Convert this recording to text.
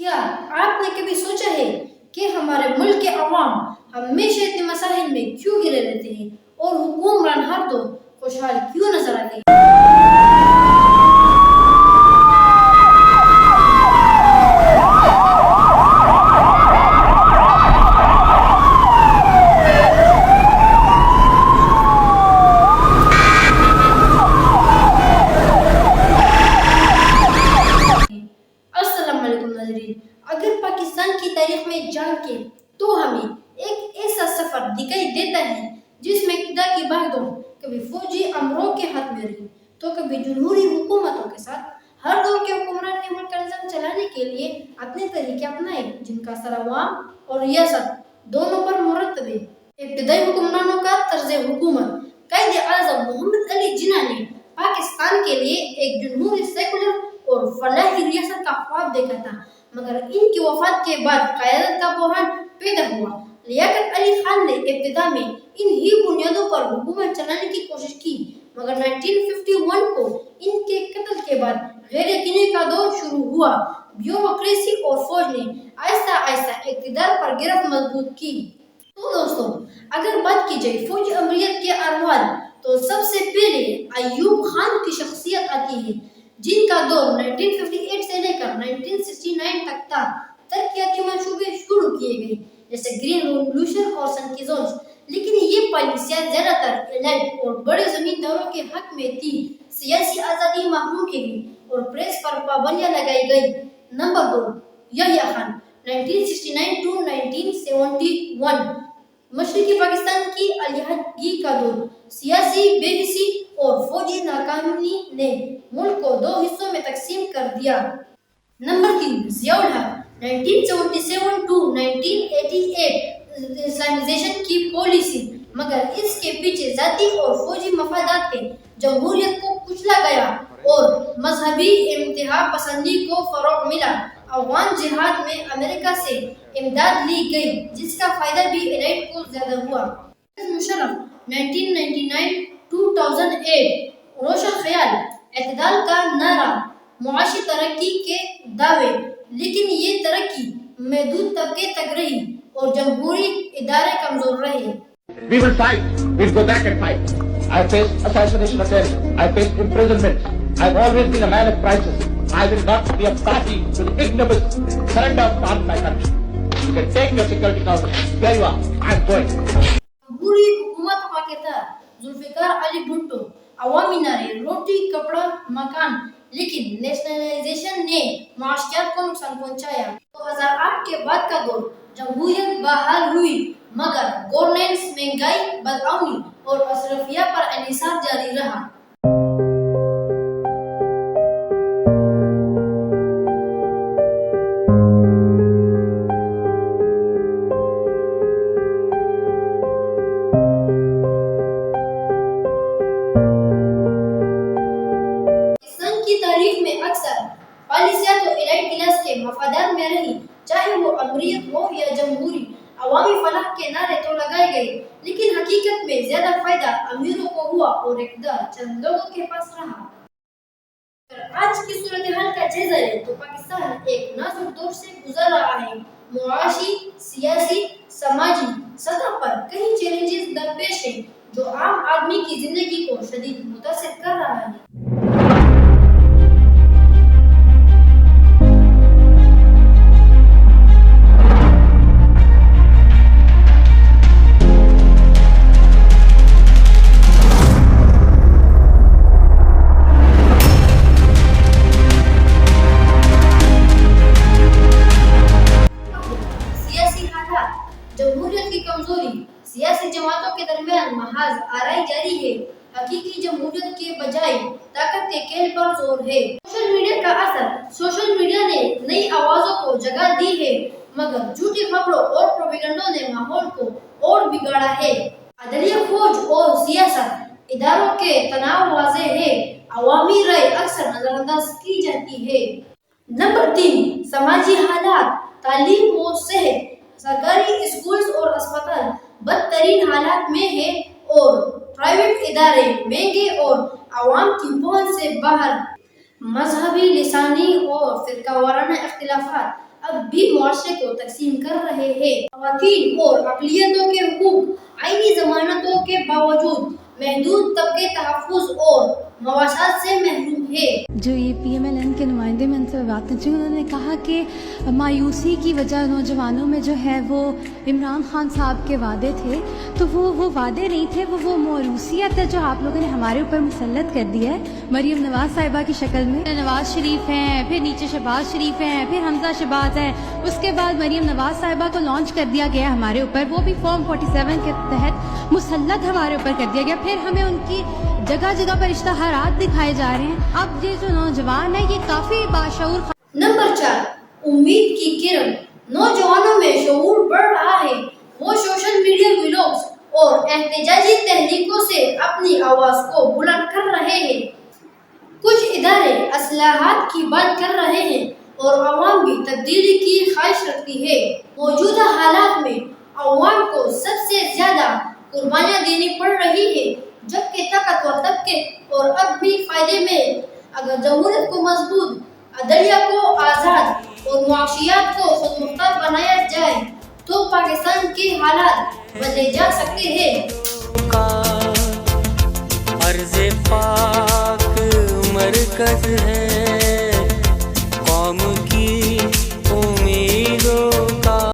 کیا آپ نے کبھی سوچا ہے کہ ہمارے ملک کے عوام ہمیشہ اتنے مسائل میں کیوں گرے رہتے ہیں اور حکمران ہر دور خوشحال کیوں نظر آتے ہیں؟ السلام علیکم ناظرین، اگر پاکستان کی تاریخ میں جھانکیں تو ہمیں ایک ایسا سفر دکھائی دیتا ہے جس میں اقتدار کی بھاگدوڑ کبھی فوجی امروں کے ہاتھ میں رہی تو کبھی جمہوری حکومتوں کے ساتھ۔ ہر دور کے حکمران نے ملک کا نظام چلانے کے لیے اپنے طریقے اپنائے جن کا اثر عوام اور ریاست دونوں پر مرتب ہے۔ ابتدائی حکمرانوں کا طرز حکومت قائد اعظم محمد علی جناح نے پاکستان کے لیے ایک جمہوری سیکولر اور فلاحی ریاست کا خواب دیکھا تھا، مگر ان کی وفات کے بعد قیادت کا بحران پیدا ہوا۔ لیاقت علی خان نے ابتدا میں ان ہی بنیادوں پر حکومت چلانے کی کوشش کی، مگر 1951 کو ان کے قتل کے بعد غیر یقینی کا دور شروع ہوا۔ بیوروکریسی اور فوج نے آہستہ آہستہ اقتدار پر گرفت مضبوط کی۔ تو دوستوں، اگر بات کی جائے فوجی امریت کے ارواد تو سب سے پہلے ایوب خان کی شخصیت آتی ہے، جن کا دور 1958 سے لے کر 1969 تک تھا۔ ترقیاتی منصوبے شروع کیے گئے جیسے گرین ریولوشن اور سن کی زونز، لیکن یہ پالیسیاں زیادہ تر ایلائٹ اور بڑے زمینداروں کے حق میں تھی۔ سیاسی آزادی محروم کی گئی اور پریس پر پابندیاں لگائی گئی۔ نمبر 2، یحییٰ خان 1969 to 1971، مشرقی پاکستان کی علیحدگی کا دور۔ سیاسی بے حسی اور فوجی ناکامی نے ملک کو دو حصوں میں تقسیم کر دیا۔ Number 3، Zia ul Haq 1977 to 1988، Islamisation کی پالیسی، مگر اس کے پیچھے ذاتی اور فوجی مفادات تھے۔ جمہوریت کو کچلا گیا اور مذہبی انتہا پسندی کو فروغ ملا۔ افغان جہاد میں امریکہ سے امداد لی گئی، جس کا فائدہ بھی ایلائٹ کو زیادہ ہوا۔ مشرف 1999 to 2008، روشن خیال، اعتدال کا نعرہ، معاشی ترقی کے دعوے، لیکن یہ ترقی محدود طبقے تک رہی اور جمہوری ادارے کمزور رہے۔ We will fight. We'll go back and fight. I faced assassination attempts. I faced imprisonment. I've always been a man of crisis. I will not be a party to the ignominious surrender of part of my country. You can take your security council. There you are. I'm going. جمہوری حکومت کا کردار، ذوالفقار علی بھٹو، عوامی نعرے، روٹی کپڑا مکان، لیکن نیشنلائزیشن نے معاشیات کو نقصان پہنچایا۔ 2008 کے بعد کا دور، جمہوریت بحال ہوئی مگر گورننس، مہنگائی، بدامنی اور اشرافیہ پر انحصار جاری رہا۔ تاریخ میں اکثر پالیسیاں تو ایلائٹ کلاس کے مفادات میں رہی، چاہے وہ امریت ہو یا جمہوری۔ عوامی فلاح کے نعرے تو لگائے گئے، لیکن حقیقت میں زیادہ فائدہ امیروں کو ہوا اور اقتدار چند لوگوں کے پاس رہا۔ آج کی صورتحال کا جائزہ لیں تو پاکستان ایک نازک دور سے گزر رہا ہے۔ معاشی، سیاسی، سماجی سطح پر کئی چیلنجز درپیش ہیں جو عام آدمی کی زندگی کو شدید متاثر کر رہا ہے۔ جمہوریت کی کمزوری، سیاسی جماعتوں کے درمیان محاذ آرائی جاری ہے۔ حقیقی جمہوریت کے بجائے طاقت کے کھیل پر زور ہے۔ سوشل میڈیا کا اثر، سوشل میڈیا نے نئی آوازوں کو جگہ دی ہے، مگر جھوٹی خبروں اور پروپیگنڈوں نے ماحول کو اور بگاڑا ہے۔ عدلیہ، فوج اور سیاست اداروں کے تناؤ واضح ہے، عوامی رائے اکثر نظر انداز کی جاتی ہے۔ نمبر 3، سماجی حالات، تعلیم و صحت۔ سرکاری اسکولز اور اسپتال بدترین حالات میں ہیں اور پرائیویٹ ادارے مہنگے اور عوام کی پہنچ سے باہر۔ مذہبی، لسانی اور فرقہ وارانہ اختلافات اب بھی معاشرے کو تقسیم کر رہے ہیں۔ خواتین اور اقلیتوں کے حقوق آئینی ضمانتوں کے باوجود محدود طبقے تحفظ اور مواسات سے محروم ہے۔ جو یہ پی ایم ایل این کے نمائندے میں ان سے بات کرتی ہوں، انہوں نے کہا کہ مایوسی کی وجہ نوجوانوں میں جو ہے وہ عمران خان صاحب کے وعدے تھے، تو وہ وعدے نہیں تھے، وہ موروثیت ہے جو آپ لوگوں نے ہمارے اوپر مسلط کر دیا ہے مریم نواز صاحبہ کی شکل میں۔ نواز شریف ہیں، پھر نیچے شہباز شریف ہیں، پھر حمزہ شہباز ہے، اس کے بعد مریم نواز صاحبہ کو لانچ کر دیا گیا ہمارے اوپر، وہ بھی فارم 47 کے تحت مسلط ہمارے اوپر کر دیا گیا۔ پھر ہمیں ان کی جگہ جگہ پر اشتہارات دکھائے جا رہے ہیں۔ اب یہ جو نوجوان ہے یہ کافی باشعور۔ نمبر 4، امید کی کرن۔ نوجوانوں میں شعور بڑھ رہا ہے، وہ سوشل میڈیا ولاگز اور احتجاجی تحریکوں سے اپنی آواز کو بلند کر رہے ہیں۔ کچھ ادارے اصلاحات کی بات کر رہے ہیں اور عوام بھی تبدیلی کی خواہش رکھتی ہے۔ موجودہ حالات میں عوام کو سب سے زیادہ قربانیاں دینی پڑ رہی ہے، جبکہ طاقتور طبقے اور اب بھی فائدے میں۔ اگر جمہوریت کو مضبوط، عدلیہ کو آزاد اور معاشیات کو خود مختار بنایا جائے تو پاکستان کے حالات بدلے جا سکتے ہیں۔ عرض پاک مرکز ہے قوم کی